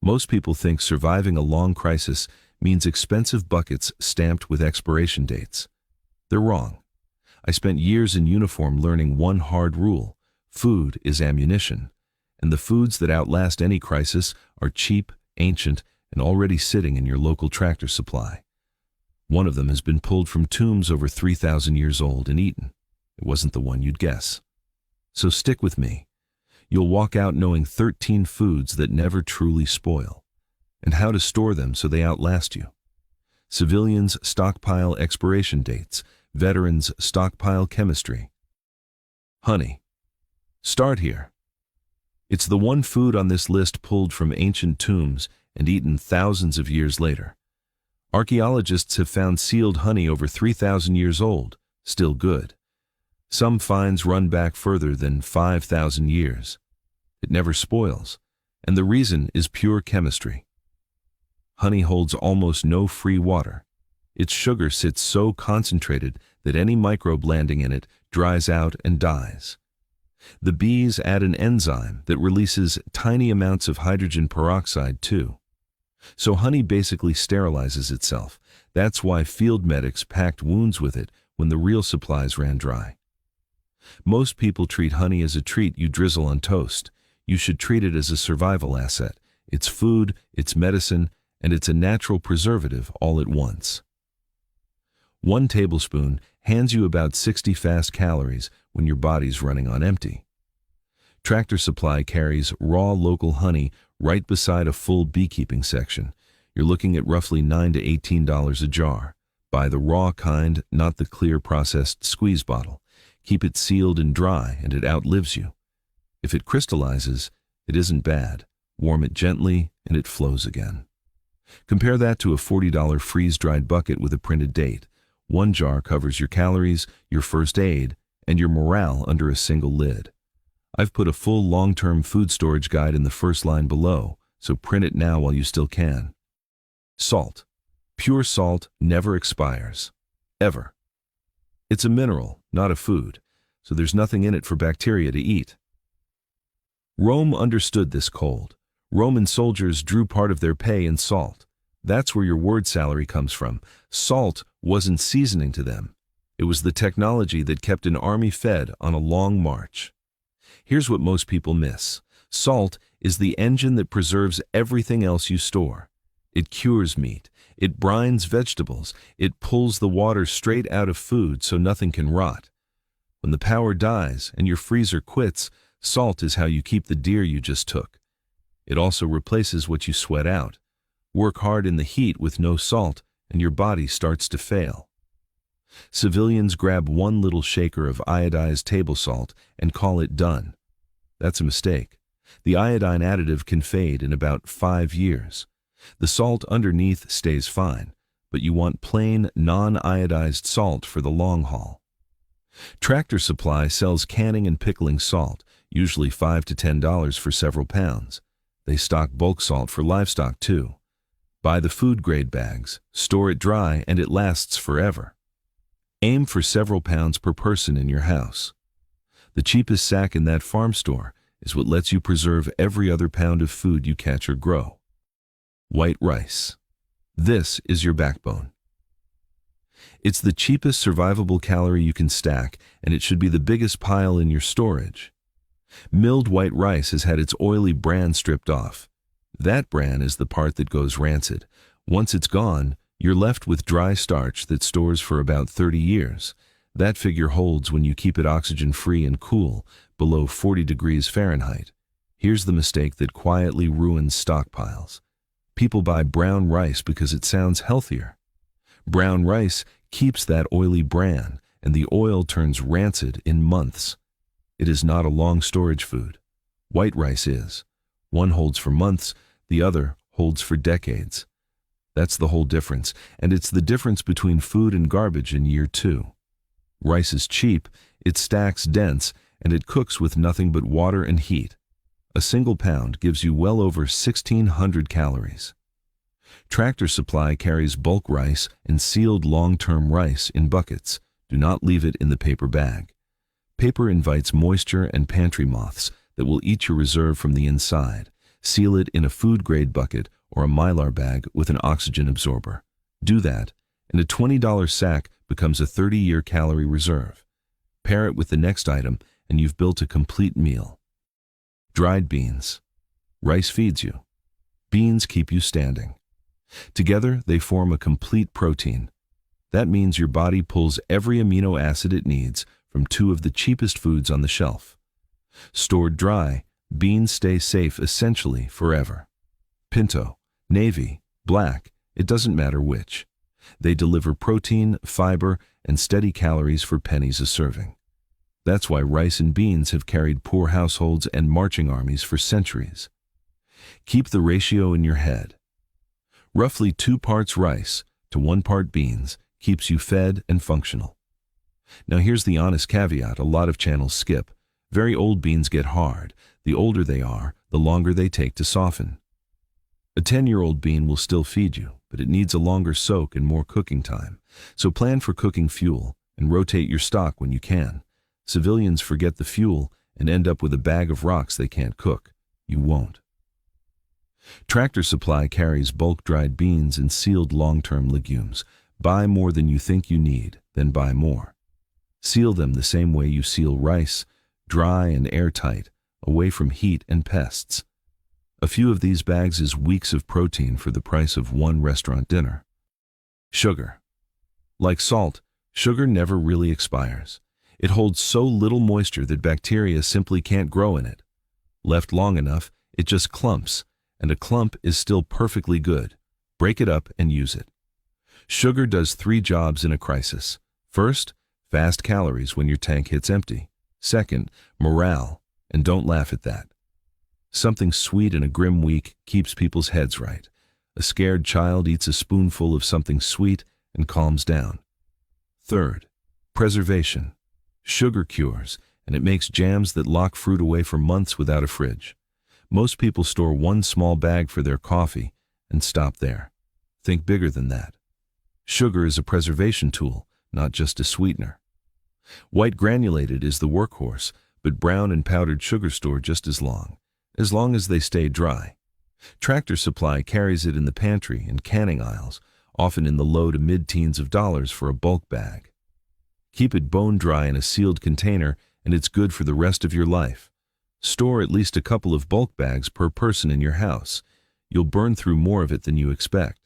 Most people think surviving a long crisis means expensive buckets stamped with expiration dates. They're wrong. I spent years in uniform learning one hard rule: food is ammunition, and the foods that outlast any crisis are cheap, ancient, and already sitting in your local Tractor Supply. One of them has been pulled from tombs over 3,000 years old and eaten. It wasn't the one you'd guess. So stick with me. You'll walk out knowing 13 foods that never truly spoil, and how to store them so they outlast you. Civilians stockpile expiration dates, veterans stockpile chemistry. Honey. Start here. It's the one food on this list pulled from ancient tombs and eaten thousands of years later. Archaeologists have found sealed honey over 3,000 years old, still good. Some finds run back further than 5,000 years. It never spoils, and the reason is pure chemistry. Honey holds almost no free water. Its sugar sits so concentrated that any microbe landing in it dries out and dies. The bees add an enzyme that releases tiny amounts of hydrogen peroxide too. So honey basically sterilizes itself. That's why field medics packed wounds with it when the real supplies ran dry. Most people treat honey as a treat you drizzle on toast. You should treat it as a survival asset. It's food, it's medicine, and it's a natural preservative all at once. 1 tablespoon hands you about 60 fast calories when your body's running on empty. Tractor Supply carries raw local honey right beside a full beekeeping section. You're looking at roughly $9 to $18 a jar. Buy the raw kind, not the clear processed squeeze bottle. Keep it sealed and dry, and it outlives you. If it crystallizes, it isn't bad. Warm it gently, and it flows again. Compare that to a $40 freeze-dried bucket with a printed date. 1 jar covers your calories, your first aid, and your morale under a single lid. I've put a full long-term food storage guide in the first line below, so print it now while you still can. Salt. Pure salt never expires. Ever. It's a mineral, not a food, so there's nothing in it for bacteria to eat. Rome understood this cold. Roman soldiers drew part of their pay in salt. That's where your word salary comes from. Salt wasn't seasoning to them. It was the technology that kept an army fed on a long march. Here's what most people miss. Salt is the engine that preserves everything else you store. It cures meat. It brines vegetables. It pulls the water straight out of food so nothing can rot. When the power dies and your freezer quits, salt is how you keep the deer you just took. It also replaces what you sweat out. Work hard in the heat with no salt, and your body starts to fail. Civilians grab 1 little shaker of iodized table salt and call it done. That's a mistake. The iodine additive can fade in about 5 years. The salt underneath stays fine, but you want plain, non-iodized salt for the long haul. Tractor Supply sells canning and pickling salt, usually $5 to $10 for several pounds. They stock bulk salt for livestock too. Buy the food-grade bags, store it dry, and it lasts forever. Aim for several pounds per person in your house. The cheapest sack in that farm store is what lets you preserve every other pound of food you catch or grow. White rice. This is your backbone. It's the cheapest survivable calorie you can stack, and it should be the biggest pile in your storage. Milled white rice has had its oily bran stripped off. That bran is the part that goes rancid. Once it's gone, you're left with dry starch that stores for about 30 years. That figure holds when you keep it oxygen-free and cool, below 40 degrees Fahrenheit. Here's the mistake that quietly ruins stockpiles. People buy brown rice because it sounds healthier. Brown rice keeps that oily bran, and the oil turns rancid in months. It is not a long storage food. White rice is. One holds for months, the other holds for decades. That's the whole difference, and it's the difference between food and garbage in year 2. Rice is cheap, it stacks dense, and it cooks with nothing but water and heat. A single pound gives you well over 1,600 calories. Tractor Supply carries bulk rice and sealed long-term rice in buckets. Do not leave it in the paper bag. Paper invites moisture and pantry moths that will eat your reserve from the inside. Seal it in a food-grade bucket or a Mylar bag with an oxygen absorber. Do that, and a $20 sack becomes a 30-year calorie reserve. Pair it with the next item, and you've built a complete meal. Dried beans. Rice feeds you. Beans keep you standing. Together, they form a complete protein. That means your body pulls every amino acid it needs from two of the cheapest foods on the shelf. Stored dry, beans stay safe essentially forever. Pinto, navy, black, it doesn't matter which. They deliver protein, fiber, and steady calories for pennies a serving. That's why rice and beans have carried poor households and marching armies for centuries. Keep the ratio in your head. Roughly 2 parts rice to 1 part beans keeps you fed and functional. Now here's the honest caveat a lot of channels skip. Very old beans get hard. The older they are, the longer they take to soften. A 10-year-old bean will still feed you, but it needs a longer soak and more cooking time. So plan for cooking fuel and rotate your stock when you can. Civilians forget the fuel and end up with a bag of rocks they can't cook. You won't. Tractor Supply carries bulk dried beans and sealed long-term legumes. Buy more than you think you need, then buy more. Seal them the same way you seal rice, dry and airtight, away from heat and pests. A few of these bags is weeks of protein for the price of one restaurant dinner. Sugar. Like salt, sugar never really expires. It holds so little moisture that bacteria simply can't grow in it. Left long enough, it just clumps, and a clump is still perfectly good. Break it up and use it. Sugar does 3 jobs in a crisis. First, fast calories when your tank hits empty. Second, morale, and don't laugh at that. Something sweet in a grim week keeps people's heads right. A scared child eats a spoonful of something sweet and calms down. Third, preservation. Sugar cures, and it makes jams that lock fruit away for months without a fridge. Most people store 1 small bag for their coffee and stop there. Think bigger than that. Sugar is a preservation tool, not just a sweetener. White granulated is the workhorse, but brown and powdered sugar store just as long as they stay dry. Tractor Supply carries it in the pantry and canning aisles, often in the low to mid-teens of dollars for a bulk bag. Keep it bone dry in a sealed container, and it's good for the rest of your life. Store at least a couple of bulk bags per person in your house. You'll burn through more of it than you expect.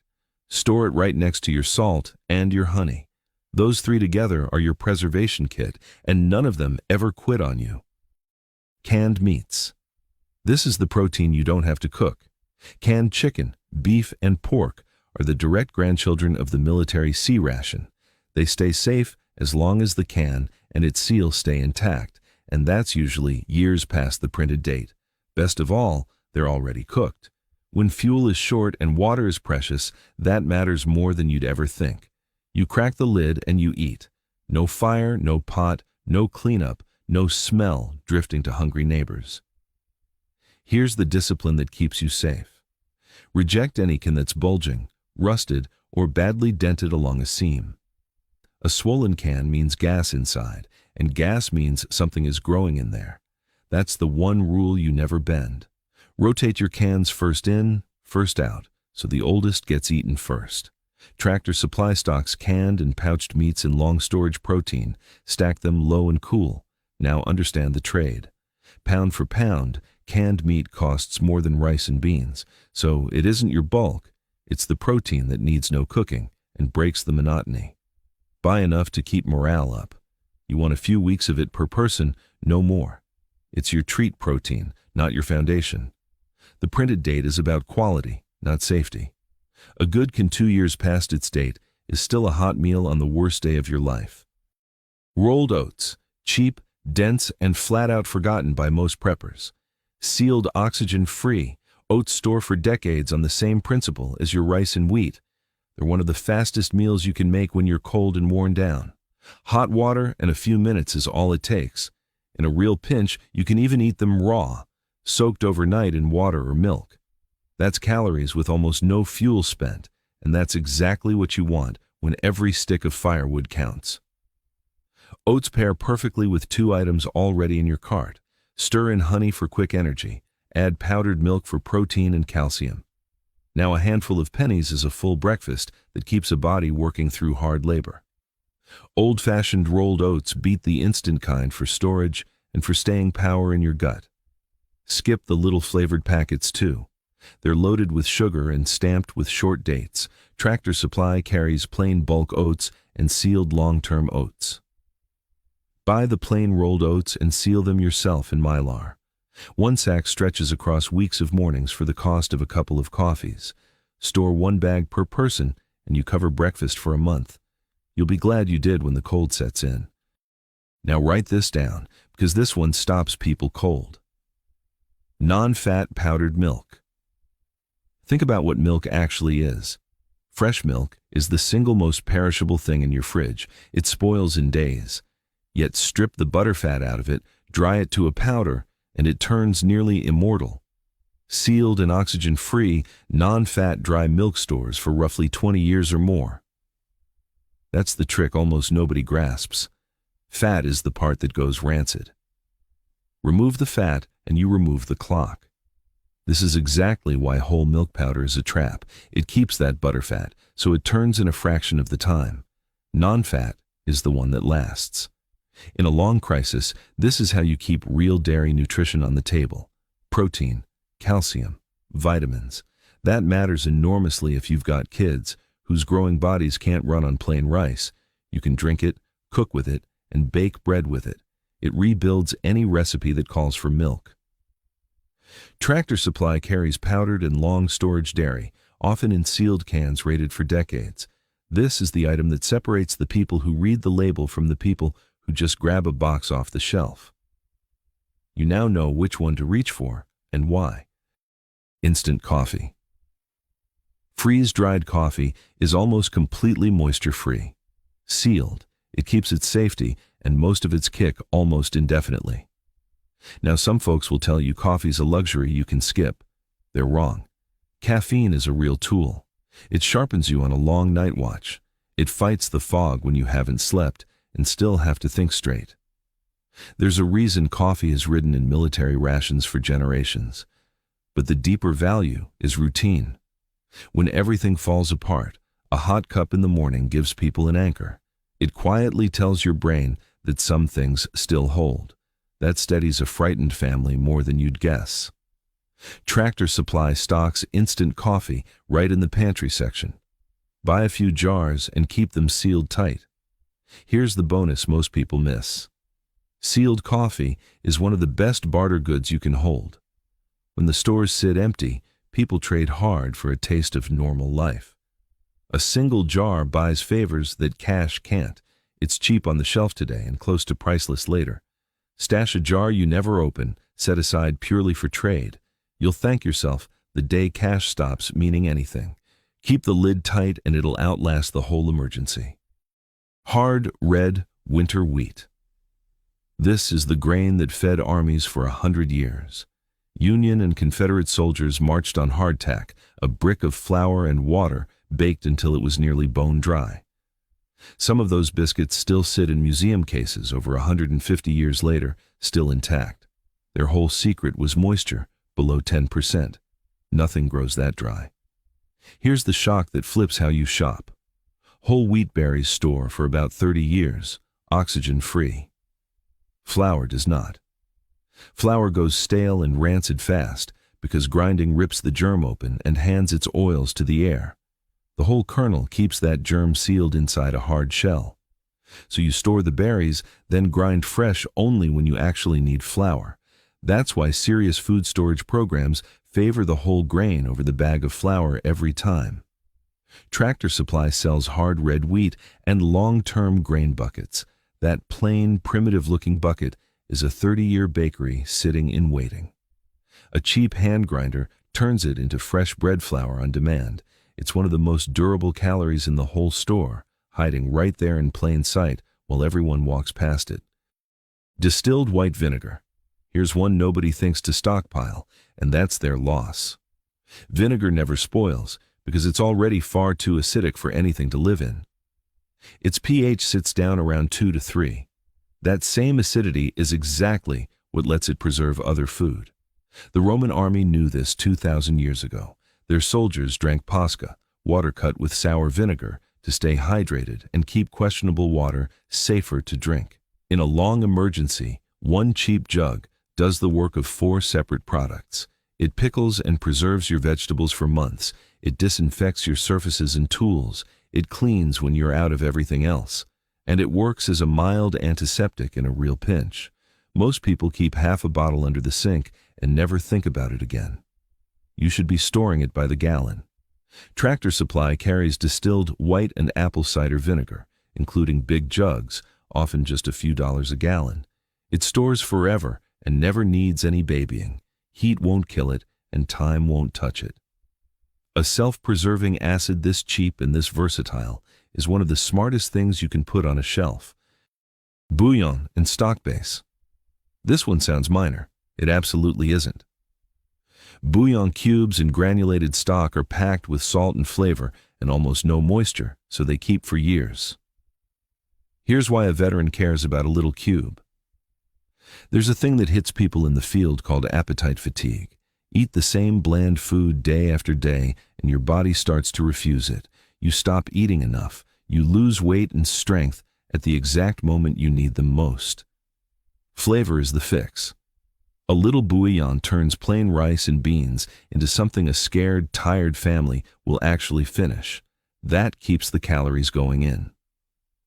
Store it right next to your salt and your honey. Those 3 together are your preservation kit, and none of them ever quit on you. Canned meats. This is the protein you don't have to cook. Canned chicken, beef, and pork are the direct grandchildren of the military sea ration. They stay safe as long as the can and its seal stay intact, and that's usually years past the printed date. Best of all, they're already cooked. When fuel is short and water is precious, that matters more than you'd ever think. You crack the lid and you eat. No fire, no pot, no cleanup, no smell drifting to hungry neighbors. Here's the discipline that keeps you safe. Reject any can that's bulging, rusted, or badly dented along a seam. A swollen can means gas inside, and gas means something is growing in there. That's the one rule you never bend. Rotate your cans first in, first out, so the oldest gets eaten first. Tractor Supply stocks canned and pouched meats in long storage protein. Stack them low and cool. Now understand the trade. Pound for pound, canned meat costs more than rice and beans, so it isn't your bulk. It's the protein that needs no cooking and breaks the monotony. Buy enough to keep morale up. You want a few weeks of it per person, no more. It's your treat protein, not your foundation. The printed date is about quality, not safety. A good can 2 years past its date is still a hot meal on the worst day of your life. Rolled oats, cheap, dense, and flat-out forgotten by most preppers. Sealed oxygen-free, oats store for decades on the same principle as your rice and wheat. They're one of the fastest meals you can make when you're cold and worn down. Hot water and a few minutes is all it takes. In a real pinch, you can even eat them raw, soaked overnight in water or milk. That's calories with almost no fuel spent, and that's exactly what you want when every stick of firewood counts. Oats pair perfectly with 2 items already in your cart. Stir in honey for quick energy. Add powdered milk for protein and calcium. Now a handful of pennies is a full breakfast that keeps a body working through hard labor. Old-fashioned rolled oats beat the instant kind for storage and for staying power in your gut. Skip the little flavored packets too. They're loaded with sugar and stamped with short dates. Tractor Supply carries plain bulk oats and sealed long-term oats. Buy the plain rolled oats and seal them yourself in Mylar. One sack stretches across weeks of mornings for the cost of a couple of coffees. Store one bag per person and you cover breakfast for a month. You'll be glad you did when the cold sets in. Now write this down, because this one stops people cold. Non-fat powdered milk. Think about what milk actually is. Fresh milk is the single most perishable thing in your fridge. It spoils in days. Yet strip the butterfat out of it, dry it to a powder, and it turns nearly immortal. Sealed and oxygen-free, non-fat dry milk stores for roughly 20 years or more. That's the trick almost nobody grasps. Fat is the part that goes rancid. Remove the fat and you remove the clock. This is exactly why whole milk powder is a trap. It keeps that butterfat, so it turns in a fraction of the time. Non-fat is the one that lasts. In a long crisis, this is how you keep real dairy nutrition on the table. Protein, calcium, vitamins. That matters enormously if you've got kids whose growing bodies can't run on plain rice. You can drink it, cook with it, and bake bread with it. It rebuilds any recipe that calls for milk. Tractor Supply carries powdered and long storage dairy, often in sealed cans rated for decades. This is the item that separates the people who read the label from the people who just grab a box off the shelf. You now know which one to reach for and why. Instant coffee. Freeze-dried coffee is almost completely moisture-free. Sealed, it keeps its safety and most of its kick almost indefinitely. Now some folks will tell you coffee's a luxury you can skip. They're wrong. Caffeine is a real tool. It sharpens you on a long night watch. It fights the fog when you haven't slept and still have to think straight. There's a reason coffee is ridden in military rations for generations. But the deeper value is routine. When everything falls apart, a hot cup in the morning gives people an anchor. It quietly tells your brain that some things still hold. That steadies a frightened family more than you'd guess. Tractor Supply stocks instant coffee right in the pantry section. Buy a few jars and keep them sealed tight. Here's the bonus most people miss. Sealed coffee is one of the best barter goods you can hold. When the stores sit empty, people trade hard for a taste of normal life. A single jar buys favors that cash can't. It's cheap on the shelf today and close to priceless later. Stash a jar you never open, set aside purely for trade. You'll thank yourself the day cash stops meaning anything. Keep the lid tight and it'll outlast the whole emergency. Hard, red, winter wheat. This is the grain that fed armies for 100 years. Union and Confederate soldiers marched on hardtack, a brick of flour and water baked until it was nearly bone dry. Some of those biscuits still sit in museum cases over 150 years later, still intact. Their whole secret was moisture, below 10%. Nothing grows that dry. Here's the shock that flips how you shop. Whole wheat berries store for about 30 years, oxygen-free. Flour does not. Flour goes stale and rancid fast because grinding rips the germ open and hands its oils to the air. The whole kernel keeps that germ sealed inside a hard shell. So you store the berries, then grind fresh only when you actually need flour. That's why serious food storage programs favor the whole grain over the bag of flour every time. Tractor Supply sells hard red wheat and long-term grain buckets. That plain, primitive-looking bucket is a 30-year bakery sitting in waiting. A cheap hand grinder turns it into fresh bread flour on demand. It's one of the most durable calories in the whole store, hiding right there in plain sight while everyone walks past it. Distilled white vinegar. Here's one nobody thinks to stockpile, and that's their loss. Vinegar never spoils because it's already far too acidic for anything to live in. Its pH sits down around 2 to 3. That same acidity is exactly what lets it preserve other food. The Roman army knew this 2,000 years ago. Their soldiers drank posca, water cut with sour vinegar, to stay hydrated and keep questionable water safer to drink. In a long emergency, one cheap jug does the work of 4 separate products. It pickles and preserves your vegetables for months. It disinfects your surfaces and tools. It cleans when you're out of everything else. And it works as a mild antiseptic in a real pinch. Most people keep half a bottle under the sink and never think about it again. You should be storing it by the gallon. Tractor Supply carries distilled white and apple cider vinegar, including big jugs, often just a few dollars a gallon. It stores forever and never needs any babying. Heat won't kill it, and time won't touch it. A self-preserving acid this cheap and this versatile is one of the smartest things you can put on a shelf. Bouillon and stock base. This one sounds minor. It absolutely isn't. Bouillon cubes and granulated stock are packed with salt and flavor and almost no moisture, so they keep for years. Here's why a veteran cares about a little cube. There's a thing that hits people in the field called appetite fatigue. Eat the same bland food day after day, and your body starts to refuse it. You stop eating enough. You lose weight and strength at the exact moment you need them most. Flavor is the fix. A little bouillon turns plain rice and beans into something a scared, tired family will actually finish. That keeps the calories going in.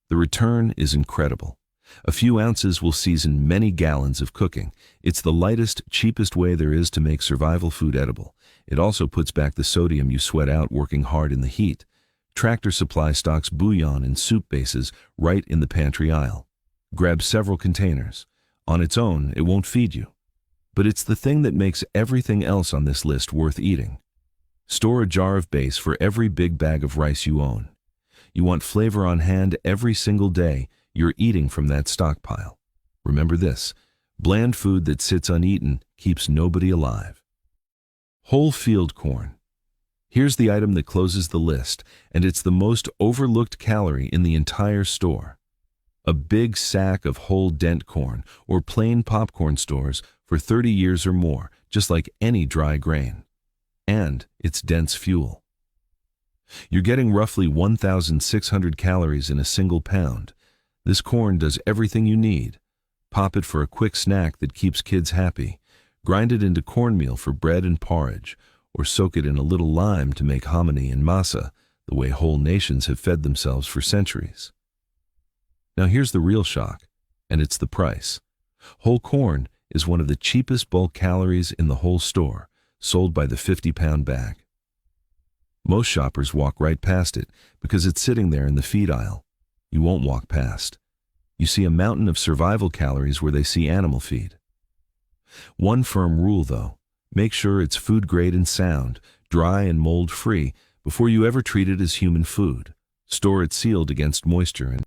The return is incredible. A few ounces will season many gallons of cooking. It's the lightest, cheapest way there is to make survival food edible. It also puts back the sodium you sweat out working hard in the heat. Tractor Supply stocks bouillon and soup bases right in the pantry aisle. Grab several containers. On its own, it won't feed you. But it's the thing that makes everything else on this list worth eating. Store a jar of base for every big bag of rice you own. You want flavor on hand every single day. You're eating from that stockpile. Remember this, bland food that sits uneaten keeps nobody alive. Whole field corn. Here's the item that closes the list, and it's the most overlooked calorie in the entire store. A big sack of whole dent corn or plain popcorn stores for 30 years or more, just like any dry grain. And it's dense fuel. You're getting roughly 1,600 calories in a single pound. This corn does everything you need. Pop it for a quick snack that keeps kids happy. Grind it into cornmeal for bread and porridge, or soak it in a little lime to make hominy and masa, the way whole nations have fed themselves for centuries. Now here's the real shock, and it's the price. Whole corn is one of the cheapest bulk calories in the whole store, sold by the 50-pound bag. Most shoppers walk right past it because it's sitting there in the feed aisle. You won't walk past. You see a mountain of survival calories where they see animal feed. One firm rule, though, make sure it's food grade and sound, dry and mold free before you ever treat it as human food. Store it sealed against moisture and